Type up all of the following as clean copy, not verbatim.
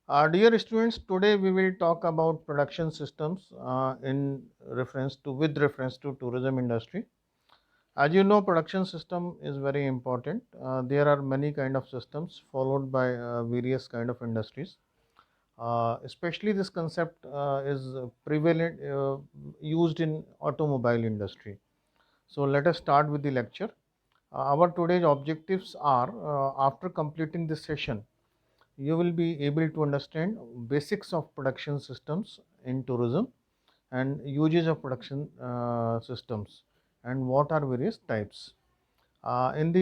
Dear students, today we will talk about production systems in reference to with reference to tourism industry. As you know, production system is very important. There are many kind of systems followed by various kind of industries. Especially this concept is prevalent used in automobile industry. So let us start with the lecture. Our today's objectives are after completing this session you will be able to understand basics of production systems in tourism and uses of production systems and what are various types. In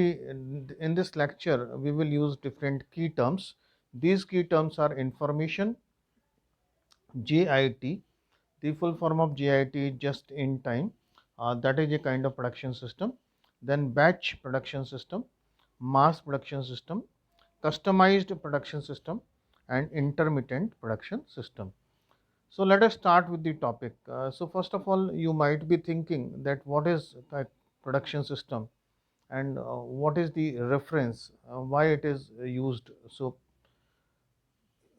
this lecture, we will use different key terms. These key terms are information, JIT. The full form of JIT is just in time. That is a kind of production system. Then batch production system, mass production system, customized production system, and intermittent production system. So let us start with the topic. So first of all, you might be thinking that what is a production system and what is the reference, why it is used,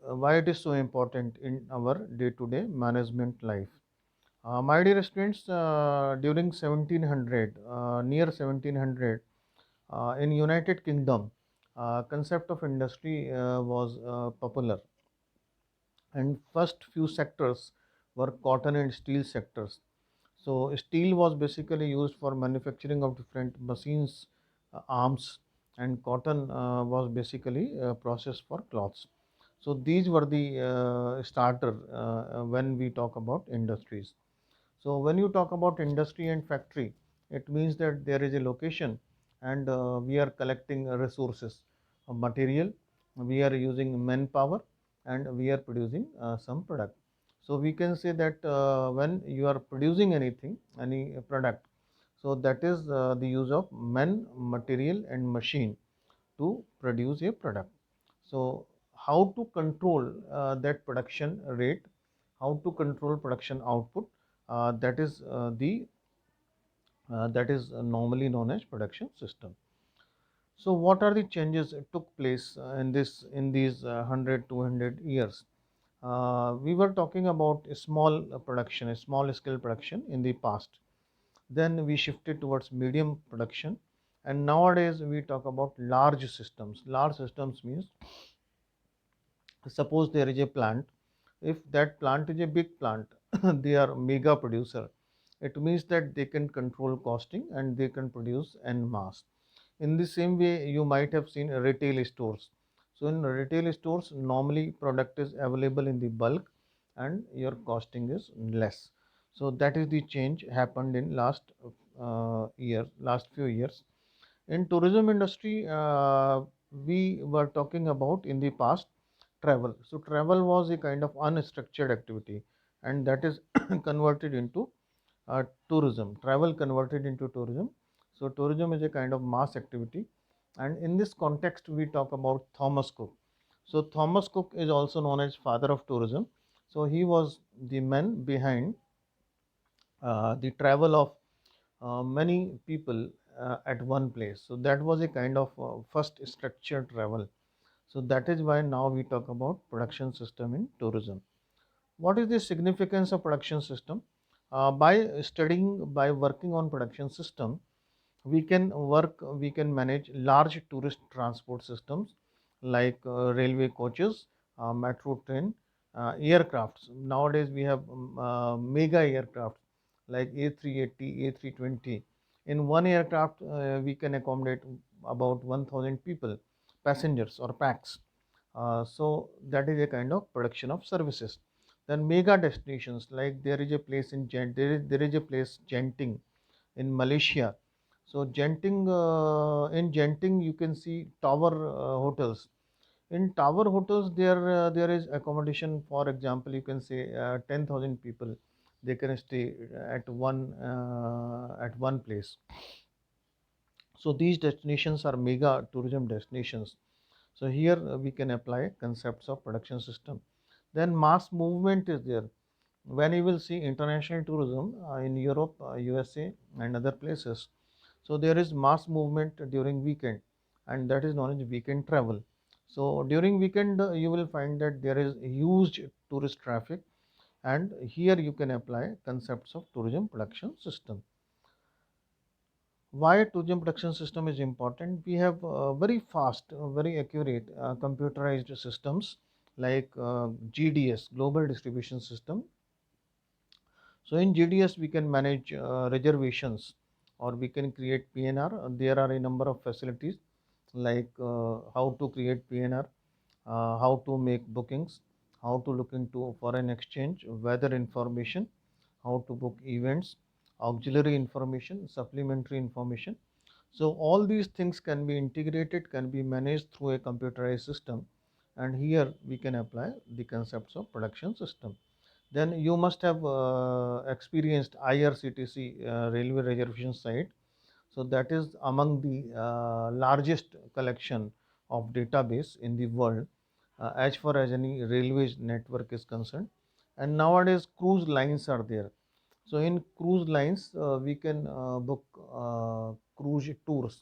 why it is so important in our day-to-day management life. My dear students, during 1700, near 1700, in United Kingdom, concept of industry was popular, and first few sectors were cotton and steel sectors. So steel was basically used for manufacturing of different machines, arms, and cotton was basically processed for cloths. So these were the starter when we talk about industries. So when you talk about industry and factory, it means that there is a location and we are collecting resources, material, we are using manpower, and we are producing some product. So we can say that when you are producing anything, any product, so that is the use of man, material, and machine to produce a product. So how to control that production rate, how to control production output, that is normally known as production system. So what are the changes that took place in these 100 200 years? We were talking about a small production, a small scale production in the past. Then we shifted towards medium production, and nowadays we talk about large systems. Large systems means, suppose there is a plant. If that plant is a big plant, they are mega producer. It means that they can control costing and they can produce en mass. In the same way, you might have seen retail stores. So in retail stores, normally product is available in the bulk and your costing is less. So that is the change happened in last few years. In tourism industry, we were talking about in the past travel. So travel was a kind of unstructured activity, and that is converted into tourism. Travel converted into tourism. So tourism is a kind of mass activity, and in this context, we talk about Thomas Cook. So Thomas Cook is also known as father of tourism. So he was the man behind the travel of many people at one place. So that was a kind of first structured travel. So that is why now we talk about production system in tourism. What is the significance of production system? By working on production system, we can manage large tourist transport systems like railway coaches, metro train, aircrafts. Nowadays we have mega aircraft like A380, A320. In one aircraft, we can accommodate about 1000 people, passengers or packs. So that is a kind of production of services. Then mega destinations, like there is a place in there is a place Genting in Malaysia. So in Genting you can see tower hotels. In tower hotels there is accommodation. For example, you can say 10,000 people they can stay at one place. So these destinations are mega tourism destinations. So here we can apply concepts of production system. Then mass movement is there. When you will see international tourism in Europe, USA, and other places, so there is mass movement during weekend, and that is known as weekend travel. So during weekend you will find that there is huge tourist traffic, and here you can apply concepts of tourism production system. Why tourism production system is important? We have very fast, very accurate computerized systems like GDS, Global Distribution System. So in GDS we can manage reservations, or we can create PNR. There are a number of facilities like how to create PNR, how to make bookings, how to look into foreign exchange, weather information, how to book events, auxiliary information, supplementary information. So all these things can be integrated, can be managed through a computerized system, and here we can apply the concepts of production system. Then you must have experienced IRCTC, railway reservation site. So that is among the largest collection of database in the world as far as any railways network is concerned. And nowadays cruise lines are there. So in cruise lines we can book cruise tours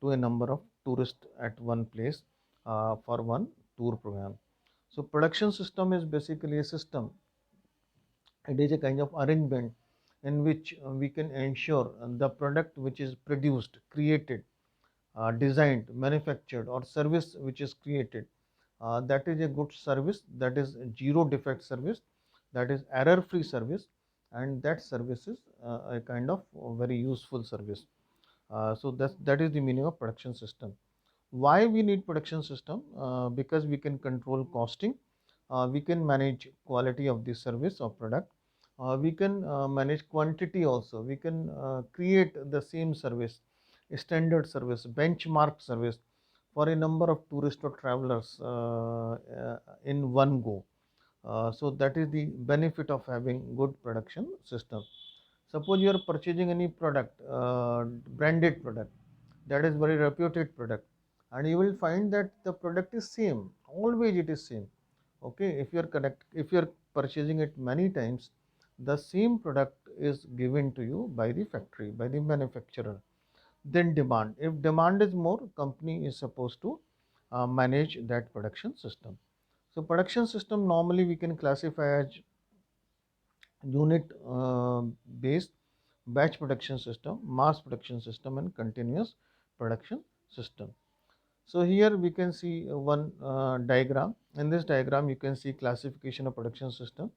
to a number of tourists at one place for one tour program. So production system is basically a system. It is a kind of arrangement in which we can ensure the product which is produced, created, designed, manufactured, or service which is created, that is a good service, that is zero defect service, that is error free service, and that service is a kind of very useful service. So that is the meaning of production system. Why we need production system? Because we can control costing, we can manage quality of the service or product, we can manage quantity also, we can create the same service, standard service, benchmark service for a number of tourists or travelers in one go. So that is the benefit of having good production system. Suppose you are purchasing any product, branded product, that is very reputed product, and you will find that the product is same, always it is same. Okay, if you are correct, if you are purchasing it many times, the same product is given to you by the factory, by the manufacturer. Then demand, if demand is more, company is supposed to manage that production system. So production system normally we can classify as unit based, batch production system, mass production system, and continuous production system. So here we can see one diagram. In this diagram you can see classification of production system.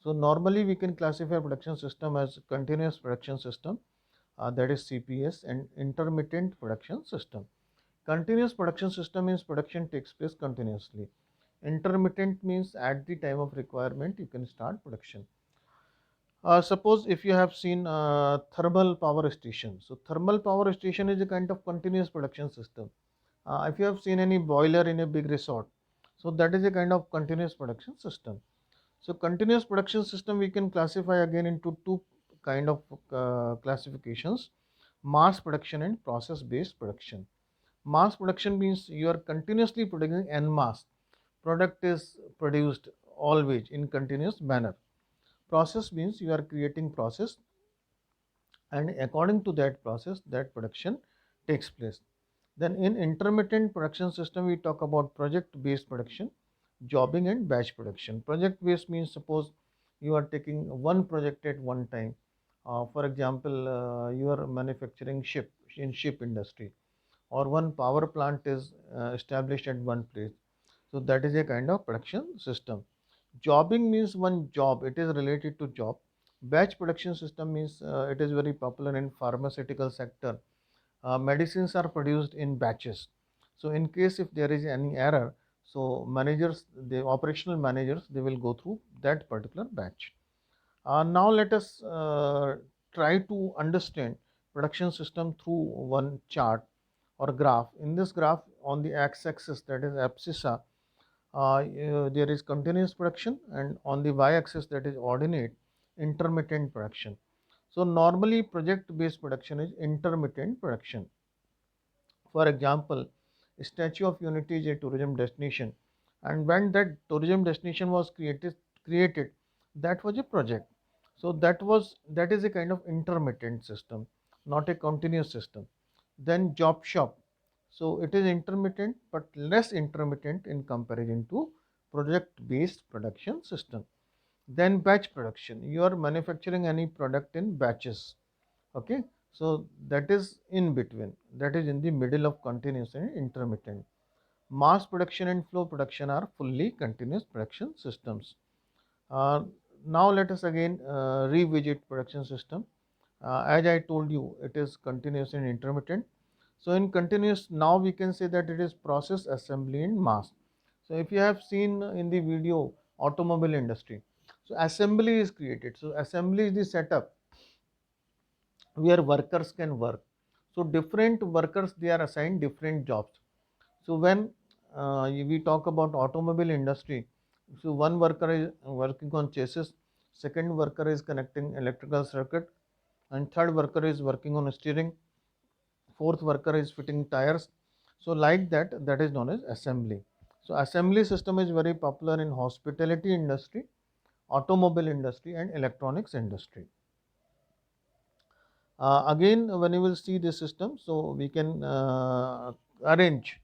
So normally we can classify production system as continuous production system, that is CPS, and intermittent production system. Continuous production system means production takes place continuously. Intermittent means at the time of requirement you can start production. Suppose if you have seen thermal power station. So thermal power station is a kind of continuous production system. If you have seen any boiler in a big resort, so that is a kind of continuous production system. So continuous production system we can classify again into two kind of classifications: mass production and process based production. Mass production means you are continuously producing en mass. Product is produced always in continuous manner. Process means you are creating process, and according to that process that production takes place. Then in intermittent production system we talk about project based production, jobbing, and batch production. Project based means suppose you are taking one project at one time. For example, you are manufacturing ship in ship industry, or one power plant is established at one place. So that is a kind of production system. Jobbing means one job, it is related to job. Batch production system means it is very popular in pharmaceutical sector. Medicines are produced in batches. So in case if there is any error, so managers, the operational managers, they will go through that particular batch. Now let us try to understand production system through one chart or graph. In this graph, on the x-axis, that is abscissa, there is continuous production, and on the y-axis, that is ordinate, intermittent production. So normally project based production is intermittent production. For example, Statue of Unity is a tourism destination, and when that tourism destination was created, that was a project. So that is a kind of intermittent system, not a continuous system. Then job shop. So it is intermittent but less intermittent in comparison to project based production system. Then batch production, you are manufacturing any product in batches. Okay, so that is in between, that is in the middle of continuous and intermittent. Mass production and flow production are fully continuous production systems. uh, Now let us again revisit production system. As I told you, it is continuous and intermittent. So in continuous, now we can say that it is process, assembly and mass. So if you have seen in the video automobile industry, so assembly is created. So assembly is the setup where workers can work. So different workers, they are assigned different jobs. So when we talk about automobile industry, so one worker is working on chassis, second worker is connecting electrical circuit, and third worker is working on steering, fourth worker is fitting tires. So like that, that is known as assembly. So assembly system is very popular in hospitality industry, automobile industry and electronics industry. Again, when you will see this system, so we can arrange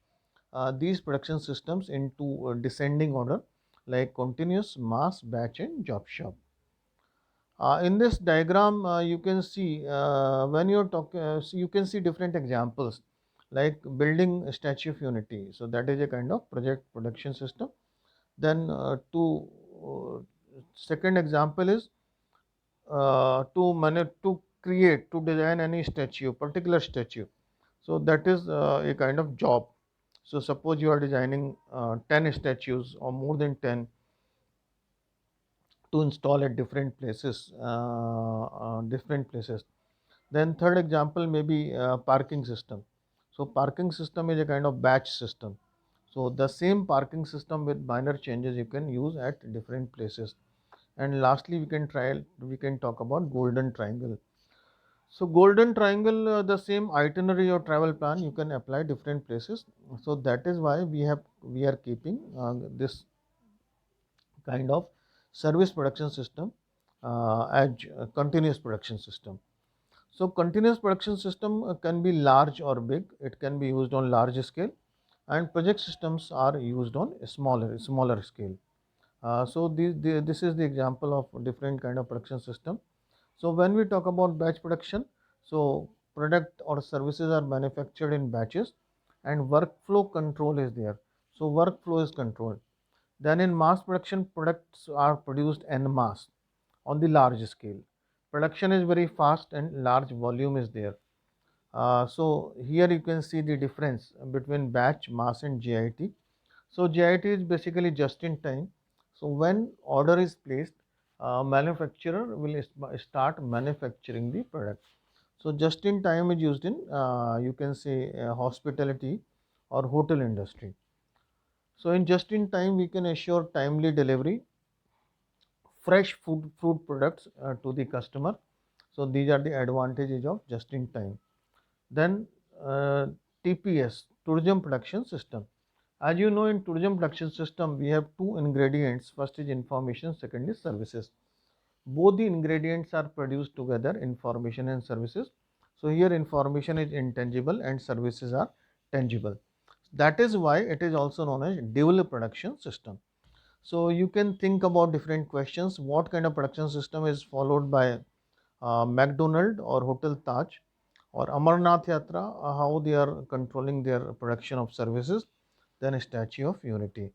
these production systems into descending order like continuous, mass, batch and job shop. In this diagram, you can see when you're talking, so you can see different examples like building Statue of Unity. So that is a kind of project production system. Then second example is to create, to design any statue, particular statue. So that is a kind of job. So suppose you are designing 10 statues or more than 10 to install at different places. Then third example may be parking system. So parking system is a kind of batch system. So the same parking system with minor changes you can use at different places. And lastly, we can talk about golden triangle. So golden triangle, the same itinerary or travel plan you can apply different places. So that is why we are keeping this kind of service production system as a continuous production system. So continuous production system can be large or big. It can be used on large scale, and project systems are used on a smaller scale. This is the example of different kind of production system. So when we talk about batch production, so product or services are manufactured in batches, and workflow control is there. So workflow is controlled. Then in mass production, products are produced en masse on the large scale. Production is very fast and large volume is there. So here you can see the difference between batch, mass and JIT. So JIT is basically just in time. So when order is placed, manufacturer will start manufacturing the product. So just in time is used in you can say hospitality or hotel industry. So in just in time we can assure timely delivery, fresh food products to the customer. So these are the advantages of just in time. Then TPS, tourism production system. As you know, in tourism production system we have two ingredients. First is information, second is services. Both the ingredients are produced together, information and services. So here information is intangible and services are tangible. That is why it is also known as dual production system. So you can think about different questions. What kind of production system is followed by McDonald or Hotel Taj or Amarnath Yatra? How they are controlling their production of services? Then Statue of Unity.